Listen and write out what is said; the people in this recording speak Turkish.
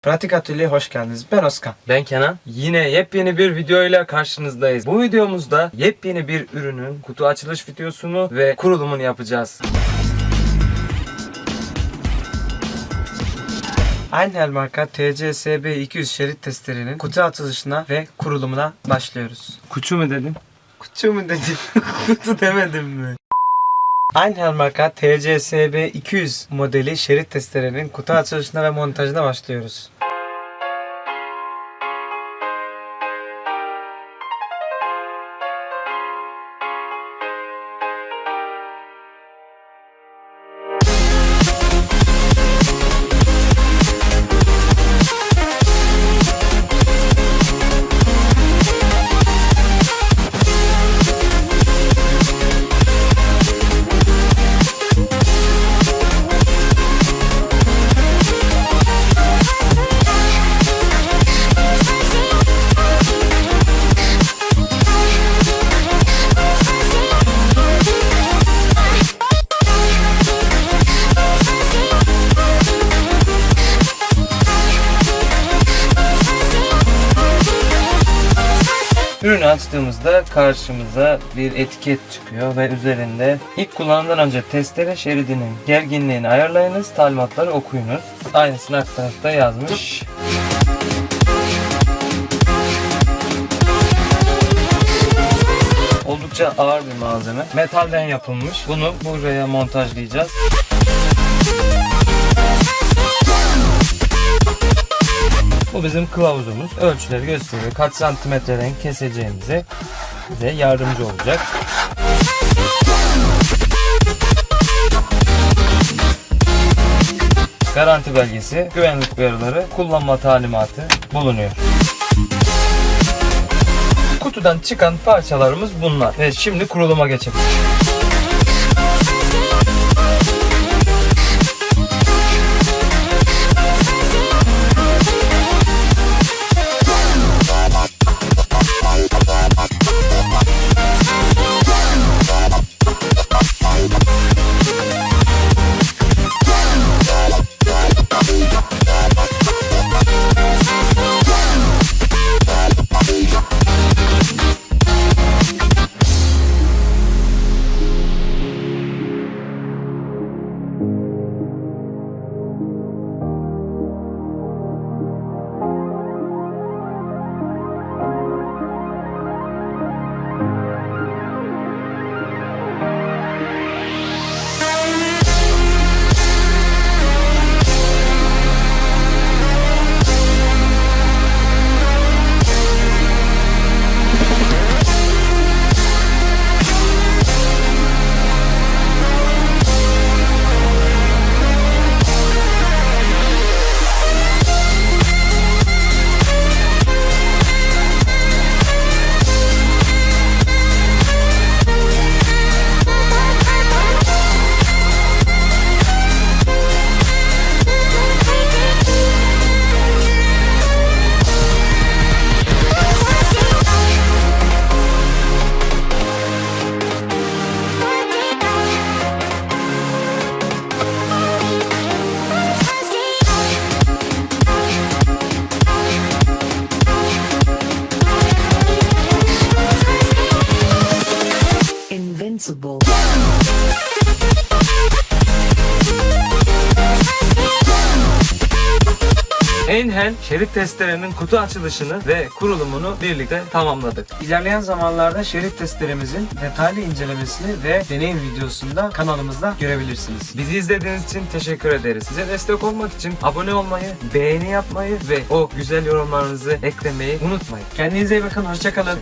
Pratik Atölye'ye hoş geldiniz. Ben Özkan. Ben Kenan. Yine yepyeni bir videoyla karşınızdayız. Bu videomuzda yepyeni bir ürünün kutu açılış videosunu ve kurulumunu yapacağız. Einhell marka TCSB 200 şerit testerenin kutu açılışına ve kurulumuna başlıyoruz. Kutu mu dedim? Kutu mu dedim? Kutu demedim mi? Einhell marka TCSB 200 modeli şerit testerenin kutu açılışına ve montajına başlıyoruz. Ürünü açtığımızda karşımıza bir etiket çıkıyor ve üzerinde ilk kullanımdan önce testere şeridinin gerginliğini ayarlayınız, talimatları okuyunuz. Aynısını alt tarafta yazmış. Oldukça ağır bir malzeme. Metalden yapılmış. Bunu buraya montajlayacağız. Bu bizim kılavuzumuz. Ölçüleri gösteriyor. Kaç santimetreden keseceğimize bize yardımcı olacak. Garanti belgesi, güvenlik uyarıları, kullanma talimatı bulunuyor. Kutudan çıkan parçalarımız bunlar. Evet, şimdi kuruluma geçelim. Invincible. Einhell şerit testerenin kutu açılışını ve kurulumunu birlikte tamamladık. İlerleyen zamanlarda şerit testeremizin detaylı incelemesini ve deneyim videosunda kanalımızda görebilirsiniz. Bizi izlediğiniz için teşekkür ederiz. Size destek olmak için abone olmayı, beğeni yapmayı ve o güzel yorumlarınızı eklemeyi unutmayın. Kendinize iyi bakın, hoşça kalın.